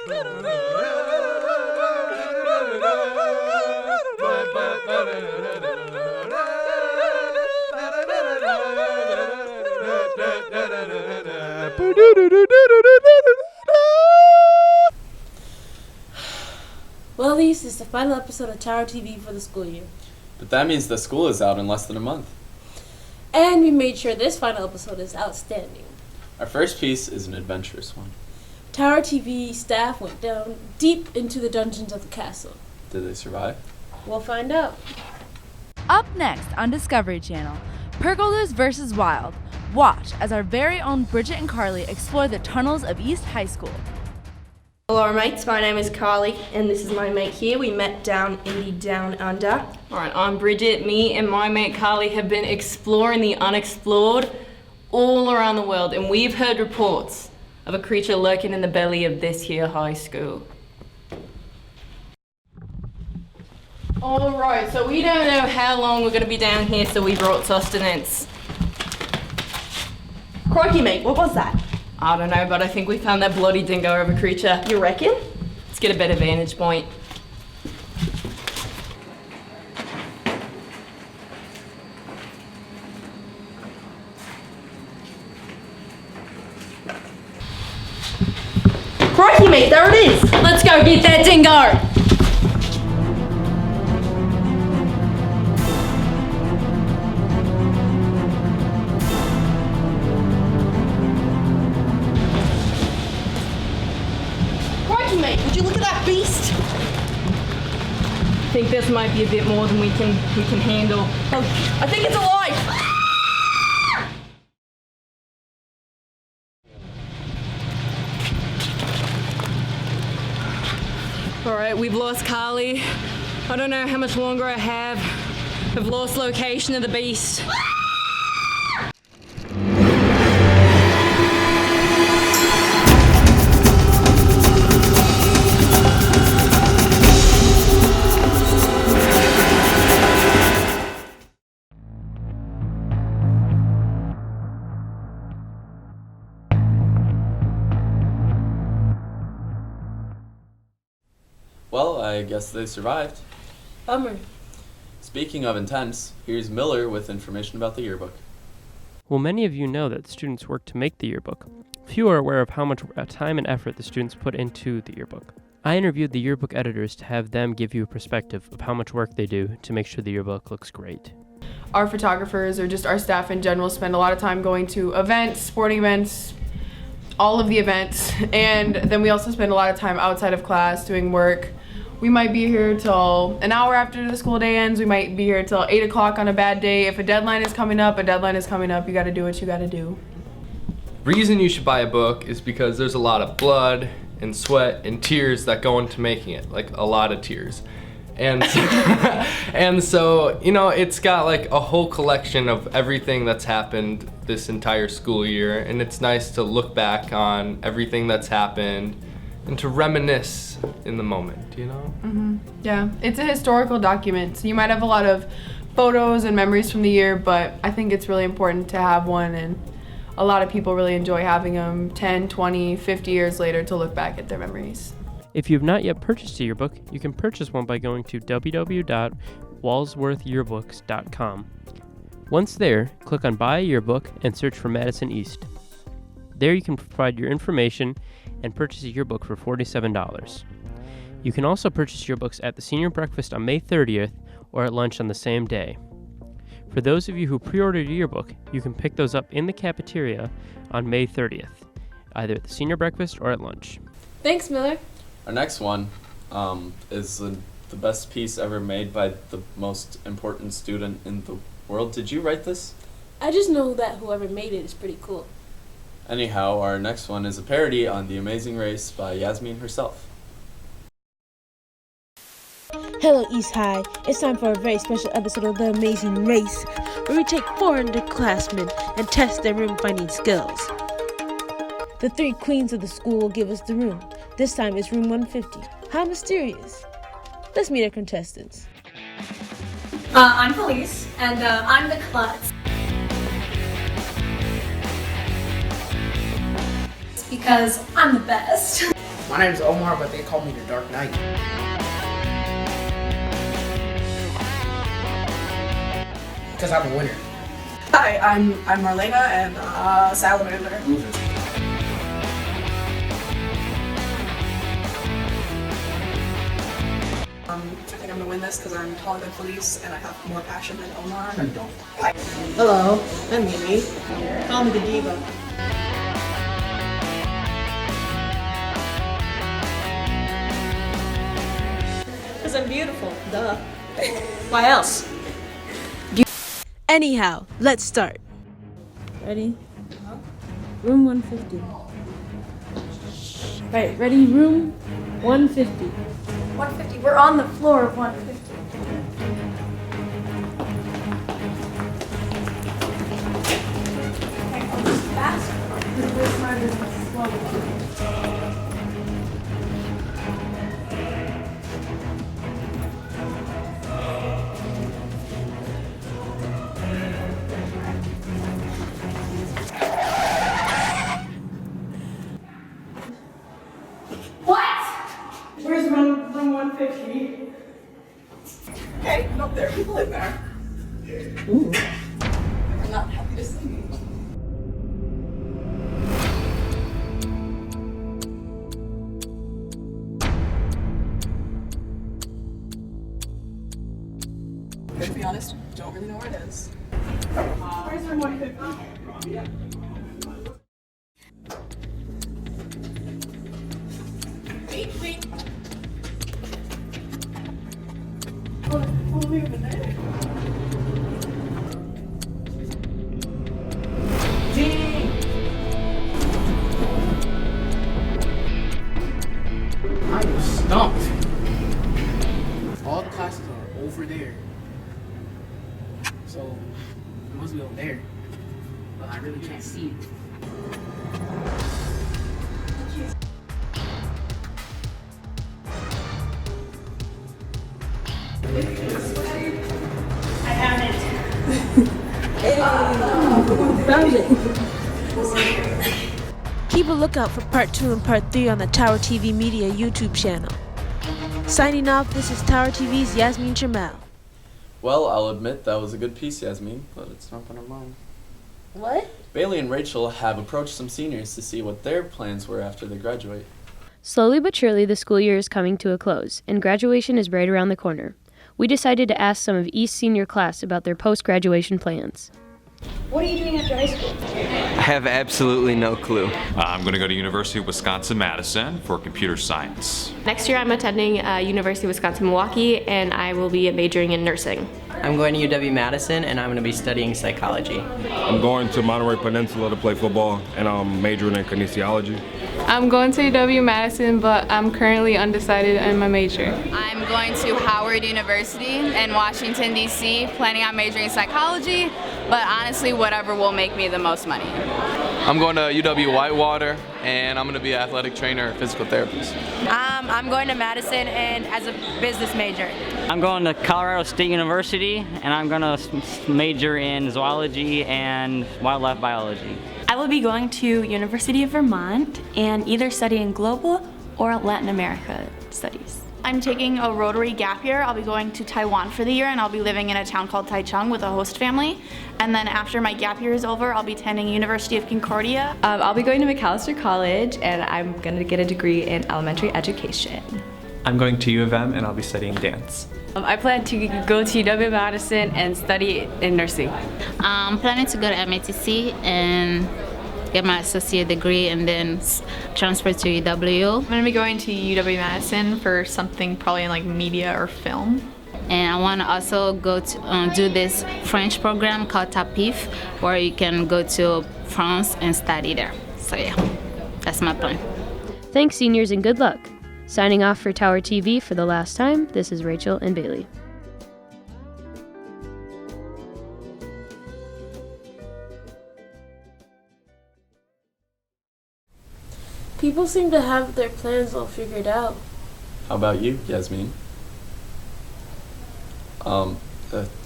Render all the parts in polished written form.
Well, this is the final episode of Tower TV for the school year. But that means the school is out in less than a month. And we made sure this final episode is outstanding. Our first piece is an adventurous one. Tower TV staff went down deep into the dungeons of the castle. Did they survive? We'll find out. Up next on Discovery Channel, Pergolas vs. Wild. Watch as our very own Bridget and Carly explore the tunnels of East High School. Hello mates, my name is Carly and this is my mate here. We met down in the Down Under. Alright, I'm Bridget. Me and my mate Carly have been exploring the unexplored all around the world, and we've heard reports of a creature lurking in the belly of this here high school. Alright, so we don't know how long we're going to be down here, so we brought sustenance. Crikey mate, what was that? I don't know, but I think we found that bloody dingo of a creature. You reckon? Let's get a better vantage point. Crikey mate, there it is! Let's go get that dingo! Mate, would you look at that beast? I think this might be a bit more than we can handle. Oh, I think it's alive! Alright, we've lost Carly. I don't know how much longer I have. I've lost location of the beast. Well, I guess they survived. Bummer. Speaking of intense, here's Miller with information about the yearbook. Well, many of you know that students work to make the yearbook. Few are aware of how much time and effort the students put into the yearbook. I interviewed the yearbook editors to have them give you a perspective of how much work they do to make sure the yearbook looks great. Our photographers, or just our staff in general, spend a lot of time going to events, sporting events, all of the events, and then we also spend a lot of time outside of class doing work. We might be here till an hour after the school day ends. We might be here till 8 o'clock on a bad day. If a deadline is coming up, You gotta do what you gotta do. Reason you should buy a book is because there's a lot of blood and sweat and tears that go into making it, like a lot of tears. And and so, you know, it's got like a whole collection of everything that's happened this entire school year, and it's nice to look back on everything that's happened and to reminisce in the moment, you know? Mm-hmm. Yeah, it's a historical document. So you might have a lot of photos and memories from the year, but I think it's really important to have one, and a lot of people really enjoy having them 10, 20, 50 years later to look back at their memories. If you have not yet purchased a yearbook, you can purchase one by going to www.walsworthyearbooks.com. Once there, click on Buy a Yearbook and search for Madison East. There you can provide your information and purchase a yearbook for $47. You can also purchase yearbooks at the senior breakfast on May 30th or at lunch on the same day. For those of you who pre-ordered a yearbook, you can pick those up in the cafeteria on May 30th, either at the senior breakfast or at lunch. Thanks, Miller. Our next one is the best piece ever made by the most important student in the world. Did you write this? I just know that whoever made it is pretty cool. Anyhow, our next one is a parody on The Amazing Race by Yasmin herself. Hello East High, it's time for a very special episode of The Amazing Race, where we take 4 underclassmen and test their room finding skills. The 3 queens of the school will give us the room. This time it's room 150. How mysterious. Let's meet our contestants. I'm Felice, and I'm the klutz. Because I'm the best. My name's Omar, but they call me the Dark Knight. Because I'm a winner. Hi, I'm Marlena and Salamander. I think I'm gonna win this because I'm taller than Felice and I have more passion than Omar. I don't. Hello, I'm Mimi. Call me the diva. Because I'm beautiful, duh. Why else? Anyhow, let's start. Ready? Room 150. Right, ready? Room 150. 150. We're on the floor of 150. Where's room 150? Hey, look, there are people in there. Ooh. I'm not happy to see you. To be honest, don't really know where it is. Where's room 150? Wait. Oh, wait a minute. I am stumped. All the classes are over there. So, it must be over there. But I really can't see it. I have it. Found it. Keep a lookout for part 2 and part 3 on the Tower TV Media YouTube channel. Signing off, this is Tower TV's Yasmin Jamal. Well, I'll admit that was a good piece, Yasmin, but it's not on our mind. What? Bailey and Rachel have approached some seniors to see what their plans were after they graduate. Slowly but surely, the school year is coming to a close, and graduation is right around the corner. We decided to ask some of East senior class about their post-graduation plans. What are you doing after high school? I have absolutely no clue. I'm going to go to University of Wisconsin-Madison for computer science. Next year I'm attending University of Wisconsin-Milwaukee and I will be majoring in nursing. I'm going to UW-Madison and I'm going to be studying psychology. I'm going to Monterey Peninsula to play football and I'm majoring in kinesiology. I'm going to UW-Madison, but I'm currently undecided in my major. I'm going to Howard University in Washington, D.C., planning on majoring in psychology, but honestly, whatever will make me the most money. I'm going to UW Whitewater, and I'm going to be an athletic trainer or physical therapist. I'm going to Madison and as a business major. I'm going to Colorado State University, and I'm going to major in zoology and wildlife biology. I will be going to University of Vermont and either studying global or Latin America studies. I'm taking a Rotary gap year. I'll be going to Taiwan for the year and I'll be living in a town called Taichung with a host family. And then after my gap year is over, I'll be attending University of Concordia. I'll be going to McAllister College and I'm going to get a degree in elementary education. I'm going to U of M and I'll be studying dance. I plan to go to UW-Madison and study in nursing. I'm planning to go to MATC and get my associate degree and then transfer to UW. I'm going to be going to UW-Madison for something probably in like media or film. And I want to also go to do this French program called TAPIF, where you can go to France and study there. So yeah, that's my plan. Thanks, seniors, and good luck. Signing off for Tower TV for the last time, this is Rachel and Bailey. People seem to have their plans all figured out. How about you, Yasmin?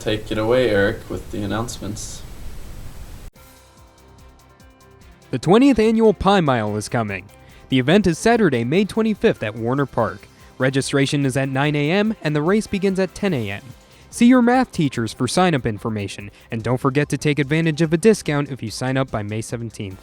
Take it away, Eric, with the announcements. The 20th annual Pie Mile is coming. The event is Saturday, May 25th at Warner Park. Registration is at 9 a.m. and the race begins at 10 a.m. See your math teachers for sign-up information, and don't forget to take advantage of a discount if you sign up by May 17th.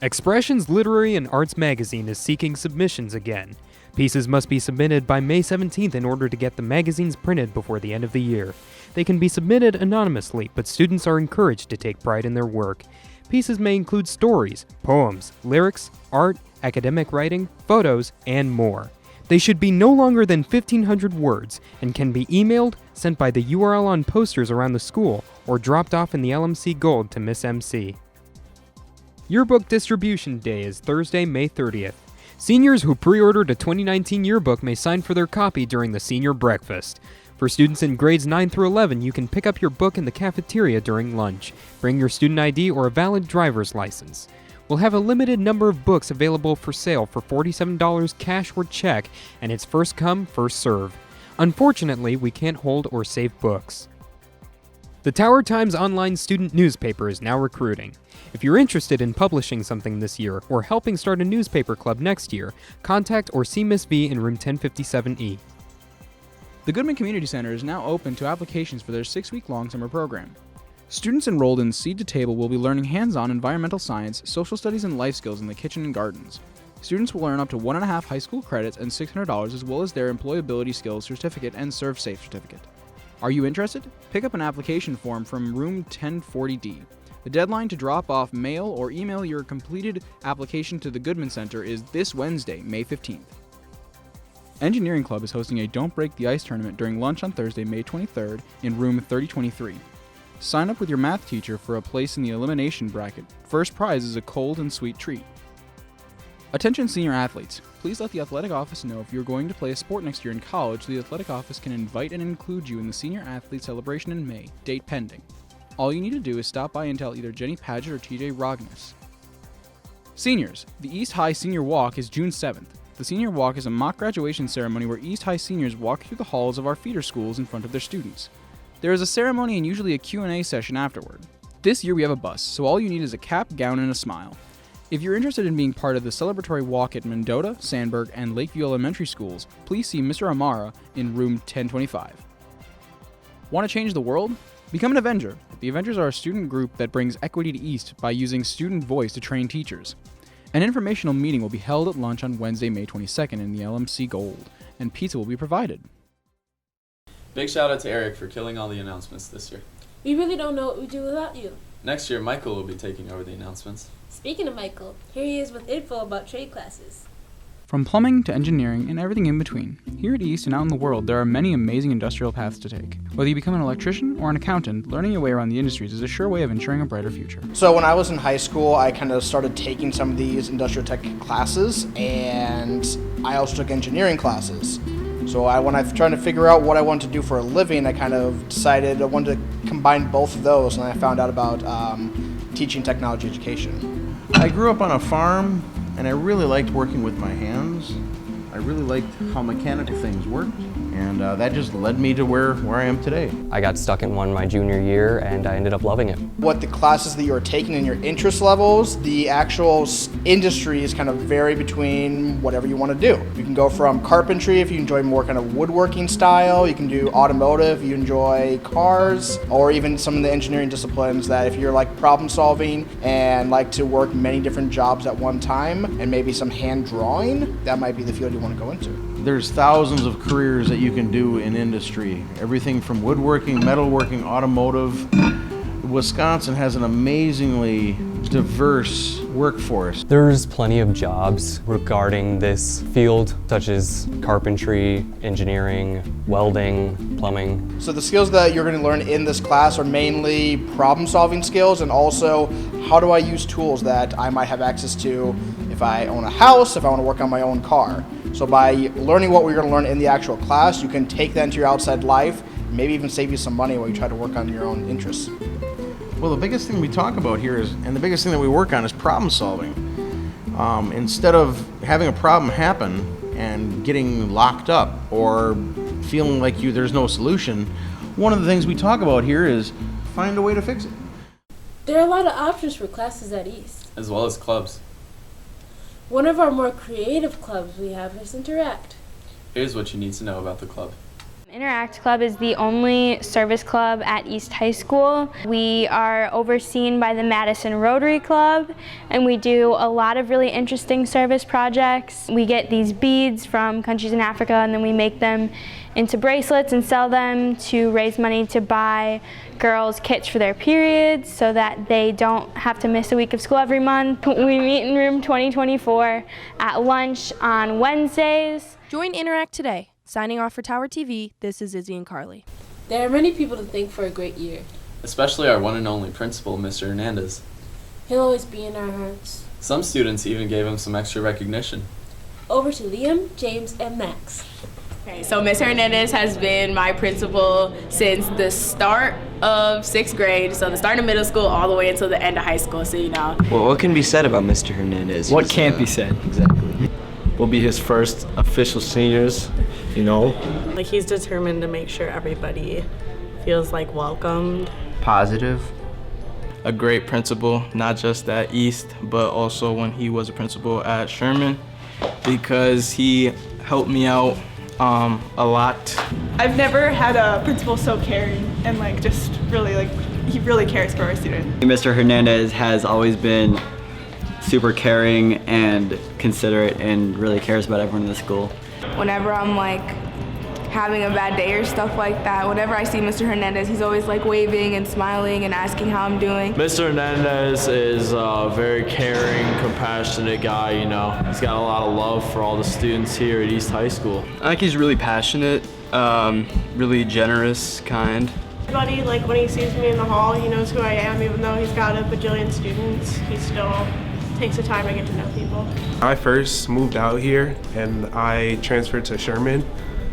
Expressions Literary and Arts Magazine is seeking submissions again. Pieces must be submitted by May 17th in order to get the magazines printed before the end of the year. They can be submitted anonymously, but students are encouraged to take pride in their work. Pieces may include stories, poems, lyrics, art, academic writing, photos, and more. They should be no longer than 1,500 words and can be emailed, sent by the URL on posters around the school, or dropped off in the LMC Gold to Miss MC. Yearbook Distribution Day is Thursday, May 30th. Seniors who pre-ordered a 2019 yearbook may sign for their copy during the senior breakfast. For students in grades 9 through 11, you can pick up your book in the cafeteria during lunch. Bring your student ID or a valid driver's license. We'll have a limited number of books available for sale for $47 cash or check, and it's first come, first serve. Unfortunately, we can't hold or save books. The Tower Times online student newspaper is now recruiting. If you're interested in publishing something this year or helping start a newspaper club next year, contact or see Miss V in room 1057E. The Goodman Community Center is now open to applications for their 6-week-long summer program. Students enrolled in Seed to Table will be learning hands-on environmental science, social studies, and life skills in the kitchen and gardens. Students will earn up to 1.5 high school credits and $600 as well as their employability skills certificate and Serve Safe certificate. Are you interested? Pick up an application form from room 1040D. The deadline to drop off mail or email your completed application to the Goodman Center is this Wednesday, May 15th. Engineering Club is hosting a Don't Break the Ice tournament during lunch on Thursday, May 23rd in room 3023. Sign up with your math teacher for a place in the elimination bracket. First prize is a cold and sweet treat. Attention senior athletes, please let the athletic office know if you're going to play a sport next year in college. The athletic office can invite and include you in the senior athlete celebration in May, date pending. All you need to do is stop by and tell either Jenny Padgett or TJ Rognes. Seniors, the East High Senior Walk is June 7th. The Senior Walk is a mock graduation ceremony where East High seniors walk through the halls of our feeder schools in front of their students. There is a ceremony and usually a Q&A session afterward. This year we have a bus, so all you need is a cap, gown, and a smile. If you're interested in being part of the celebratory walk at Mendota, Sandburg, and Lakeview Elementary Schools, please see Mr. Amara in room 1025. Want to change the world? Become an Avenger. The Avengers are a student group that brings equity to East by using student voice to train teachers. An informational meeting will be held at lunch on Wednesday, May 22nd in the LMC Gold, and pizza will be provided. Big shout out to Eric for killing all the announcements this year. We really don't know what we do without you. Next year, Michael will be taking over the announcements. Speaking of Michael, here he is with info about trade classes. From plumbing to engineering and everything in between, here at East and out in the world, there are many amazing industrial paths to take. Whether you become an electrician or an accountant, learning your way around the industries is a sure way of ensuring a brighter future. So when I was in high school, I kind of started taking some of these industrial tech classes, and I also took engineering classes. So when I was trying to figure out what I wanted to do for a living, I kind of decided I wanted to combine both of those, and I found out about teaching technology education. I grew up on a farm, and I really liked working with my hands. I really liked how mechanical things worked, and that just led me to where I am today. I got stuck in one my junior year, and I ended up loving it. What the classes that you're taking in your interest levels, the actual industries kind of vary between whatever you want to do. You can go from carpentry if you enjoy more kind of woodworking style, you can do automotive if you enjoy cars, or even some of the engineering disciplines that if you're like problem solving and like to work many different jobs at one time, and maybe some hand drawing, that might be the field you want to go into. There's thousands of careers that you can do in industry. Everything from woodworking, metalworking, automotive. Wisconsin has an amazingly diverse workforce. There's plenty of jobs regarding this field, such as carpentry, engineering, welding, plumbing. So the skills that you're going to learn in this class are mainly problem-solving skills, and also how do I use tools that I might have access to if I own a house, if I want to work on my own car. So by learning what we're going to learn in the actual class, you can take that into your outside life, maybe even save you some money while you try to work on your own interests. Well, the biggest thing we talk about here is, and the biggest thing that we work on is problem solving. Instead of having a problem happen and getting locked up or feeling like there's no solution, one of the things we talk about here is find a way to fix it. There are a lot of options for classes at East. As well as clubs. One of our more creative clubs we have is Interact. Here's what you need to know about the club. Interact Club is the only service club at East High School. We are overseen by the Madison Rotary Club, and we do a lot of really interesting service projects. We get these beads from countries in Africa, and then we make them into bracelets and sell them to raise money to buy girls kits for their periods so that they don't have to miss a week of school every month. We meet in room 2024 at lunch on Wednesdays. Join Interact today. Signing off for Tower TV, this is Izzy and Carly. There are many people to thank for a great year. Especially our one and only principal, Mr. Hernandez. He'll always be in our hearts. Some students even gave him some extra recognition. Over to Liam, James, and Max. Okay, so Ms. Hernandez has been my principal since the start of 6th grade, so the start of middle school all the way until the end of high school, so you know. Well, what can be said about Mr. Hernandez? What can't be said? Exactly. We'll be his first official seniors, you know. Like, he's determined to make sure everybody feels like welcomed. Positive. A great principal, not just at East, but also when he was a principal at Sherman, because he helped me out a lot. I've never had a principal so caring and just really he really cares for our students. Mr. Hernandez has always been super caring and considerate and really cares about everyone in the school. Whenever I'm having a bad day or stuff like that, whenever I see Mr. Hernandez, he's always waving and smiling and asking how I'm doing. Mr. Hernandez is a very caring, compassionate guy, you know. He's got a lot of love for all the students here at East High School. I think he's really passionate, really generous, kind. Everybody, when he sees me in the hall, he knows who I am, even though he's got a bajillion students. He still takes the time to get to know people. I first moved out here and I transferred to Sherman.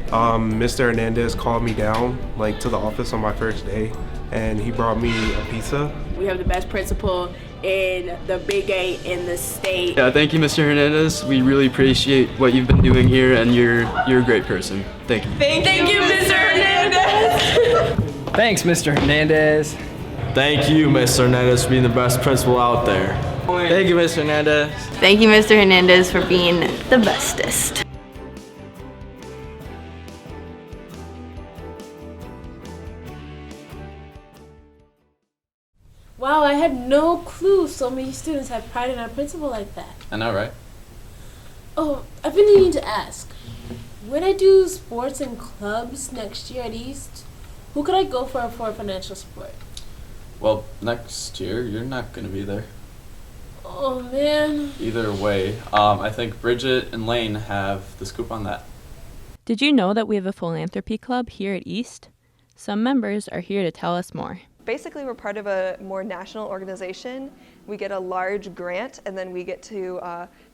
Mr. Hernandez called me down to the office on my first day and he brought me a pizza. We have the best principal in the Big 8 in the state. Yeah, thank you, Mr. Hernandez. We really appreciate what you've been doing here, and you're a great person. Thank you. Thank you, Mr. Hernandez. Thanks, Mr. Hernandez. Thank you, Mr. Hernandez, for being the best principal out there. Thank you, Mr. Hernandez. Thank you, Mr. Hernandez, for being the bestest. Wow, I had no clue so many students had pride in our principal like that. I know, right? Oh, I've been needing to ask. When I do sports and clubs next year at East, who could I go for financial support? Well, next year, you're not going to be there. Oh, man. Either way, I think Bridget and Lane have the scoop on that. Did you know that we have a Philanthropy Club here at East? Some members are here to tell us more. Basically, we're part of a more national organization. We get a large grant, and then we get to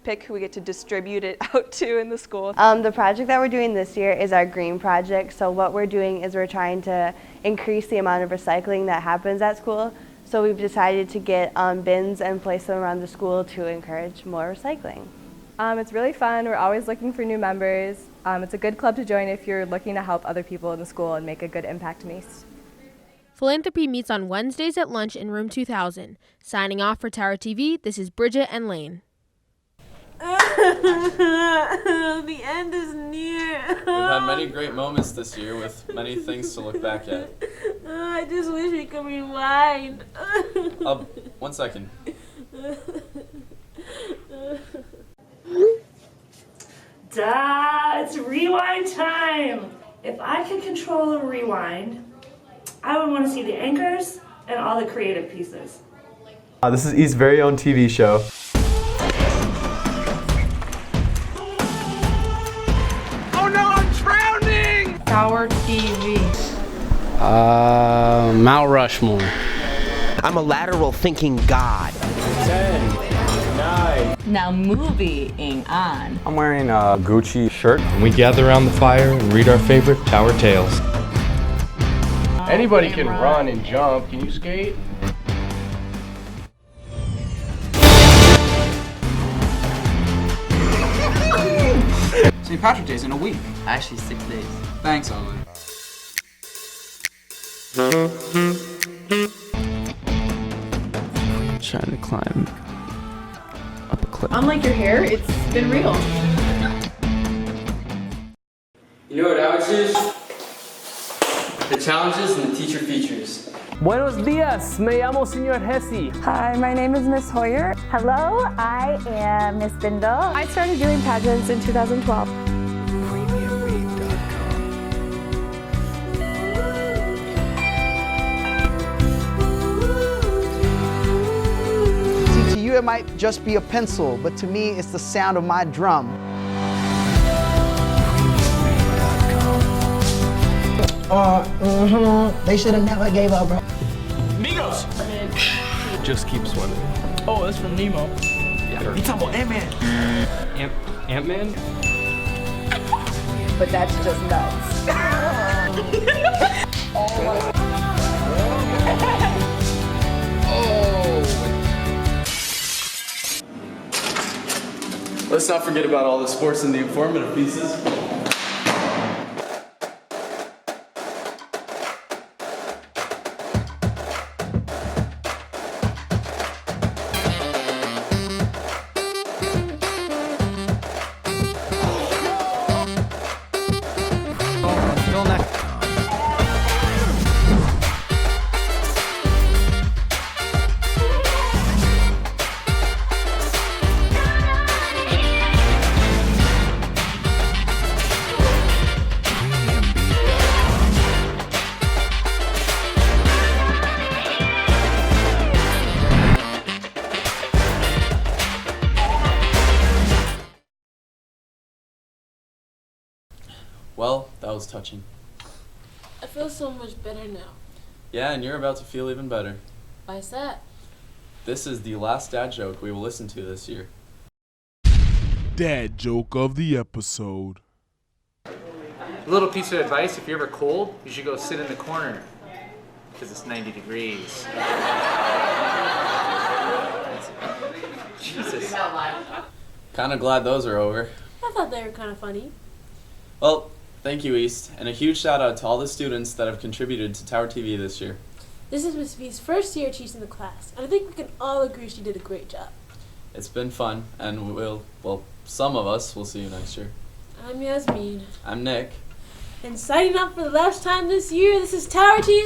pick who we get to distribute it out to in the school. The project that we're doing this year is our green project. So what we're doing is we're trying to increase the amount of recycling that happens at school. So we've decided to get bins and place them around the school to encourage more recycling. It's really fun. We're always looking for new members. It's a good club to join if you're looking to help other people in the school and make a good impact in East. Philanthropy meets on Wednesdays at lunch in room 2000. Signing off for Tower TV, this is Bridget and Lane. The end is near. We've had many great moments this year with many things to look back at. I just wish we could rewind. 1 second. It's rewind time. If I could control a rewind, I would want to see the anchors and all the creative pieces. This is East's very own TV show. Oh no, I'm drowning! Tower TV. Mount Rushmore. I'm a lateral thinking god. 10, 9. Now moving on. I'm wearing a Gucci shirt. And we gather around the fire and read our favorite Tower tales. Anybody can run and jump. Can you skate? St. Patrick's Day's in a week. Actually, 6 days. Thanks, Owen. Trying to climb Unlike your hair, it's been real. You know what ours is? The challenges and the teacher features. Buenos días, me llamo Señor Hesse. Hi, my name is Miss Hoyer. Hello, I am Miss Bindle. I started doing pageants in 2012. See, to you it might just be a pencil, but to me it's the sound of my drum. They should have never gave up, bro. Migos! Just keep swimming. Oh, that's from Nemo. You talking about Ant-Man? Ant-Man? But that's just nuts. Let's not forget about all the sports and the informative pieces. Well, that was touching. I feel so much better now. Yeah, and you're about to feel even better. Why's that? This is the last dad joke we will listen to this year. Dad joke of the episode. A little piece of advice, if you're ever cold, you should go sit in the corner, because it's 90 degrees. Jesus. Kinda glad those are over. I thought they were kind of funny. Well, thank you, East, and a huge shout out to all the students that have contributed to Tower TV this year. This is Miss V's first year teaching the class, and I think we can all agree she did a great job. It's been fun, and some of us will see you next year. I'm Yasmin. I'm Nick. And signing off for the last time this year, this is Tower TV!